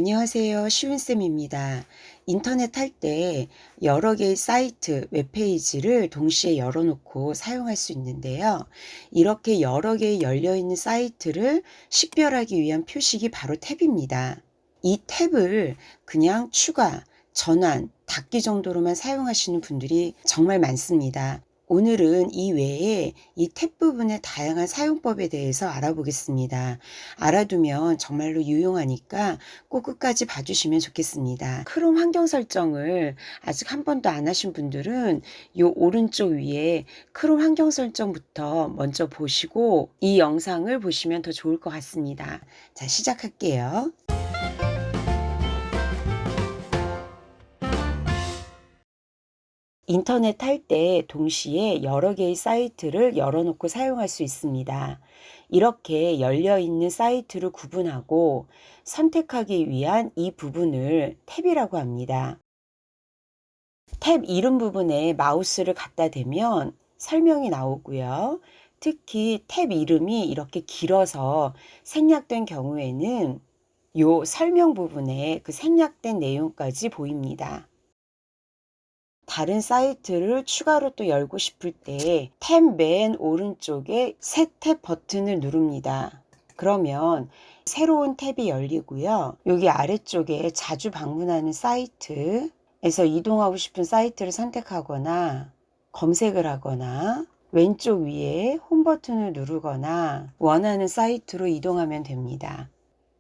안녕하세요. 시윤쌤입니다. 인터넷 할 때 여러 개의 사이트, 웹페이지를 동시에 열어놓고 사용할 수 있는데요. 이렇게 여러 개의 열려있는 사이트를 식별하기 위한 표식이 바로 탭입니다. 이 탭을 그냥 추가, 전환, 닫기 정도로만 사용하시는 분들이 정말 많습니다. 오늘은 이 외에 이 탭 부분의 다양한 사용법에 대해서 알아보겠습니다. 알아두면 정말로 유용하니까 꼭 끝까지 봐주시면 좋겠습니다. 크롬 환경 설정을 아직 한 번도 안 하신 분들은 이 오른쪽 위에 크롬 환경 설정부터 먼저 보시고 이 영상을 보시면 더 좋을 것 같습니다. 자, 시작할게요. 인터넷 할 때 동시에 여러 개의 사이트를 열어놓고 사용할 수 있습니다. 이렇게 열려있는 사이트를 구분하고 선택하기 위한 이 부분을 탭이라고 합니다. 탭 이름 부분에 마우스를 갖다 대면 설명이 나오고요. 특히 탭 이름이 이렇게 길어서 생략된 경우에는 이 설명 부분에 그 생략된 내용까지 보입니다. 다른 사이트를 추가로 또 열고 싶을 때 탭 맨 오른쪽에 새 탭 버튼을 누릅니다. 그러면 새로운 탭이 열리고요. 여기 아래쪽에 자주 방문하는 사이트에서 이동하고 싶은 사이트를 선택하거나 검색을 하거나 왼쪽 위에 홈 버튼을 누르거나 원하는 사이트로 이동하면 됩니다.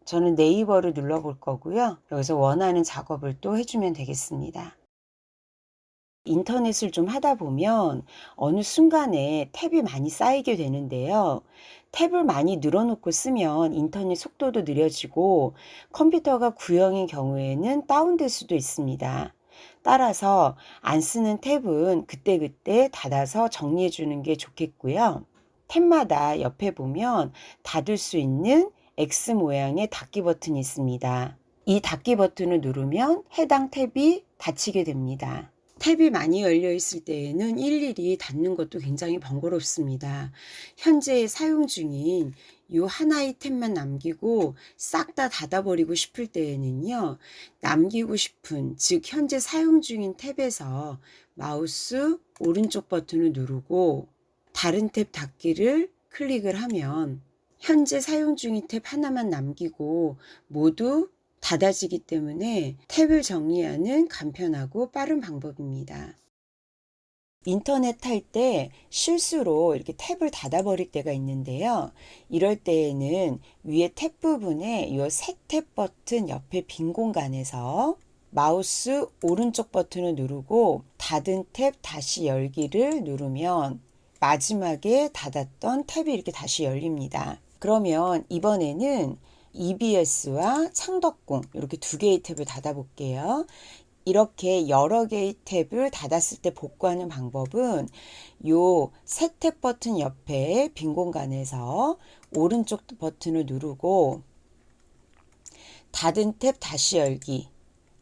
저는 네이버를 눌러볼 거고요. 여기서 원하는 작업을 또 해주면 되겠습니다. 인터넷을 좀 하다 보면 어느 순간에 탭이 많이 쌓이게 되는데요. 탭을 많이 늘어놓고 쓰면 인터넷 속도도 느려지고 컴퓨터가 구형인 경우에는 다운될 수도 있습니다. 따라서 안 쓰는 탭은 그때그때 닫아서 정리해 주는 게 좋겠고요. 탭마다 옆에 보면 닫을 수 있는 X 모양의 닫기 버튼이 있습니다. 이 닫기 버튼을 누르면 해당 탭이 닫히게 됩니다. 탭이 많이 열려 있을 때에는 일일이 닫는 것도 굉장히 번거롭습니다. 현재 사용 중인 이 하나의 탭만 남기고 싹 다 닫아버리고 싶을 때에는요, 남기고 싶은, 즉 현재 사용 중인 탭에서 마우스 오른쪽 버튼을 누르고 다른 탭 닫기를 클릭을 하면 현재 사용 중인 탭 하나만 남기고 모두 닫아지기 때문에 탭을 정리하는 간편하고 빠른 방법입니다. 인터넷 할 때 실수로 이렇게 탭을 닫아버릴 때가 있는데요. 이럴 때에는 위에 탭 부분에 이 새 탭 버튼 옆에 빈 공간에서 마우스 오른쪽 버튼을 누르고 닫은 탭 다시 열기를 누르면 마지막에 닫았던 탭이 이렇게 다시 열립니다. 그러면 이번에는 EBS와 창덕궁 이렇게 두 개의 탭을 닫아 볼게요. 이렇게 여러 개의 탭을 닫았을 때 복구하는 방법은 요 새 탭 버튼 옆에 빈 공간에서 오른쪽 버튼을 누르고 닫은 탭 다시 열기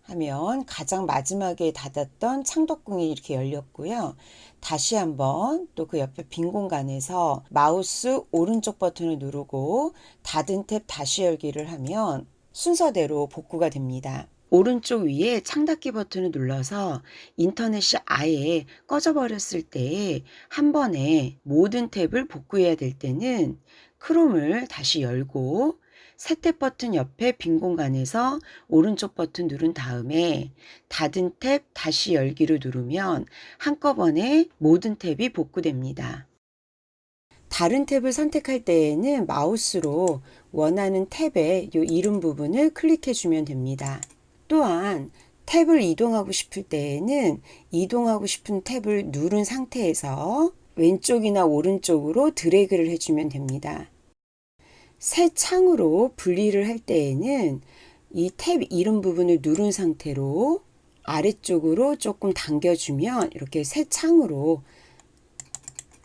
하면 가장 마지막에 닫았던 창덕궁이 이렇게 열렸고요. 다시 한번 또 그 옆에 빈 공간에서 마우스 오른쪽 버튼을 누르고 닫은 탭 다시 열기를 하면 순서대로 복구가 됩니다. 오른쪽 위에 창닫기 버튼을 눌러서 인터넷이 아예 꺼져 버렸을 때 한 번에 모든 탭을 복구해야 될 때는 크롬을 다시 열고 새 탭 버튼 옆에 빈 공간에서 오른쪽 버튼 누른 다음에 닫은 탭 다시 열기를 누르면 한꺼번에 모든 탭이 복구됩니다. 다른 탭을 선택할 때에는 마우스로 원하는 탭의 이 이름 부분을 클릭해 주면 됩니다. 또한 탭을 이동하고 싶을 때에는 이동하고 싶은 탭을 누른 상태에서 왼쪽이나 오른쪽으로 드래그를 해주면 됩니다. 새 창으로 분리를 할 때에는 이 탭 이름 부분을 누른 상태로 아래쪽으로 조금 당겨주면 이렇게 새 창으로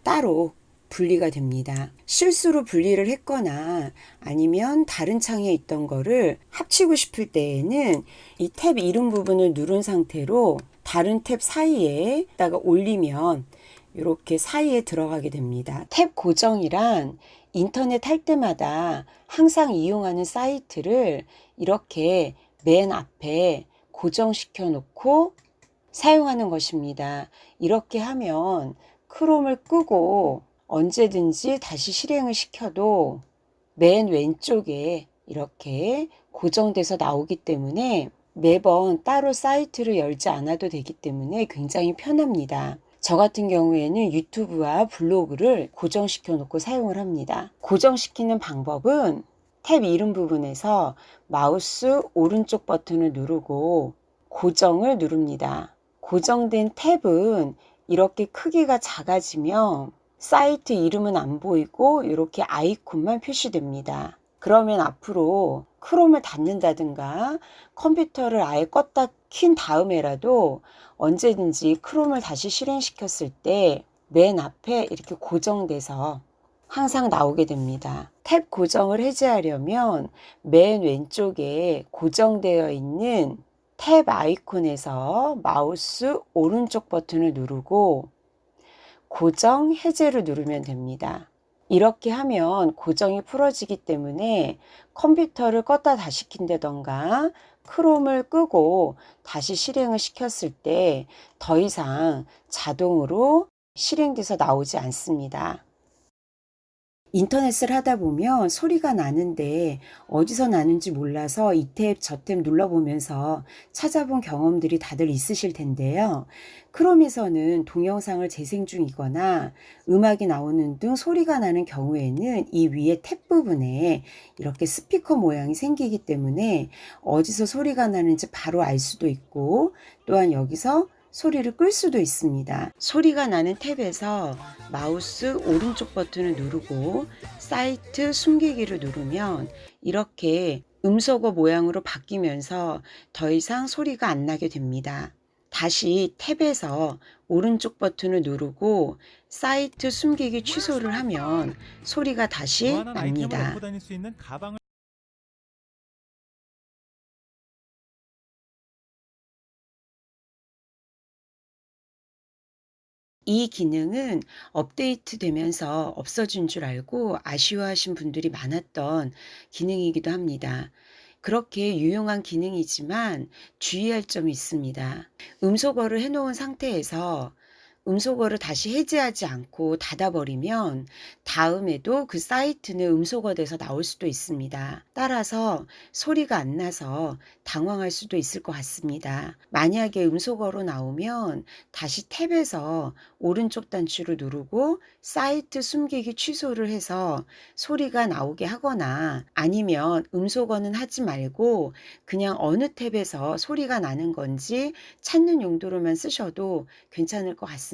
따로 분리가 됩니다. 실수로 분리를 했거나 아니면 다른 창에 있던 거를 합치고 싶을 때에는 이 탭 이름 부분을 누른 상태로 다른 탭 사이에다가 올리면 이렇게 사이에 들어가게 됩니다. 탭 고정이란 인터넷 할 때마다 항상 이용하는 사이트를 이렇게 맨 앞에 고정시켜 놓고 사용하는 것입니다. 이렇게 하면 크롬을 끄고 언제든지 다시 실행을 시켜도 맨 왼쪽에 이렇게 고정돼서 나오기 때문에 매번 따로 사이트를 열지 않아도 되기 때문에 굉장히 편합니다. 저 같은 경우에는 유튜브와 블로그를 고정시켜 놓고 사용을 합니다. 고정시키는 방법은 탭 이름 부분에서 마우스 오른쪽 버튼을 누르고 고정을 누릅니다. 고정된 탭은 이렇게 크기가 작아지면 사이트 이름은 안 보이고 이렇게 아이콘만 표시됩니다. 그러면 앞으로 크롬을 닫는다든가 컴퓨터를 아예 껐다 킨 다음에라도 언제든지 크롬을 다시 실행시켰을 때 맨 앞에 이렇게 고정돼서 항상 나오게 됩니다. 탭 고정을 해제하려면 맨 왼쪽에 고정되어 있는 탭 아이콘에서 마우스 오른쪽 버튼을 누르고 고정 해제를 누르면 됩니다. 이렇게 하면 고정이 풀어지기 때문에 컴퓨터를 껐다 다시 킨다던가 크롬을 끄고 다시 실행을 시켰을 때 더 이상 자동으로 실행돼서 나오지 않습니다. 인터넷을 하다 보면 소리가 나는데 어디서 나는지 몰라서 이 탭 저 탭 눌러보면서 찾아본 경험들이 다들 있으실 텐데요. 크롬에서는 동영상을 재생 중이거나 음악이 나오는 등 소리가 나는 경우에는 이 위에 탭 부분에 이렇게 스피커 모양이 생기기 때문에 어디서 소리가 나는지 바로 알 수도 있고, 또한 여기서 소리를 끌 수도 있습니다. 소리가 나는 탭에서 마우스 오른쪽 버튼을 누르고 사이트 숨기기를 누르면 이렇게 음소거 모양으로 바뀌면서 더 이상 소리가 안 나게 됩니다. 다시 탭에서 오른쪽 버튼을 누르고 사이트 숨기기 취소를 하면 소리가 다시 무한한 아이템을 납니다. 넣고 다닐 수 있는 가방을 이 기능은 업데이트 되면서 없어진 줄 알고 아쉬워하신 분들이 많았던 기능이기도 합니다. 그렇게 유용한 기능이지만 주의할 점이 있습니다. 음소거를 해놓은 상태에서 음소거를 다시 해제하지 않고 닫아버리면 다음에도 그 사이트는 음소거돼서 나올 수도 있습니다. 따라서 소리가 안 나서 당황할 수도 있을 것 같습니다. 만약에 음소거로 나오면 다시 탭에서 오른쪽 단추를 누르고 사이트 숨기기 취소를 해서 소리가 나오게 하거나, 아니면 음소거는 하지 말고 그냥 어느 탭에서 소리가 나는 건지 찾는 용도로만 쓰셔도 괜찮을 것 같습니다.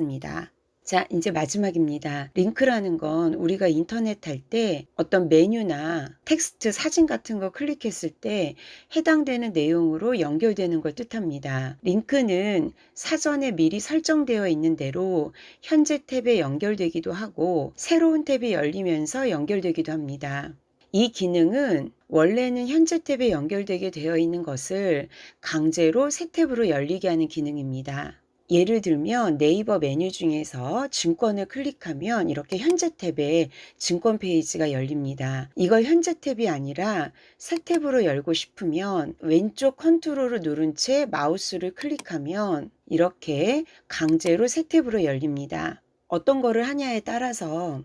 자, 이제 마지막입니다. 링크라는 건 우리가 인터넷 할 때 어떤 메뉴나 텍스트, 사진 같은 거 클릭했을 때 해당되는 내용으로 연결되는 걸 뜻합니다. 링크는 사전에 미리 설정되어 있는 대로 현재 탭에 연결되기도 하고 새로운 탭이 열리면서 연결되기도 합니다. 이 기능은 원래는 현재 탭에 연결되게 되어 있는 것을 강제로 새 탭으로 열리게 하는 기능입니다. 예를 들면 네이버 메뉴 중에서 증권을 클릭하면 이렇게 현재 탭에 증권 페이지가 열립니다. 이걸 현재 탭이 아니라 새 탭으로 열고 싶으면 왼쪽 컨트롤을 누른 채 마우스를 클릭하면 이렇게 강제로 새 탭으로 열립니다. 어떤 거를 하냐에 따라서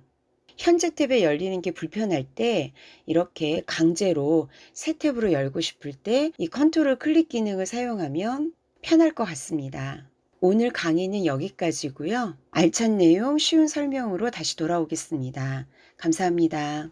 현재 탭에 열리는 게 불편할 때 이렇게 강제로 새 탭으로 열고 싶을 때 이 컨트롤 클릭 기능을 사용하면 편할 것 같습니다. 오늘 강의는 여기까지고요. 알찬 내용 쉬운 설명으로 다시 돌아오겠습니다. 감사합니다.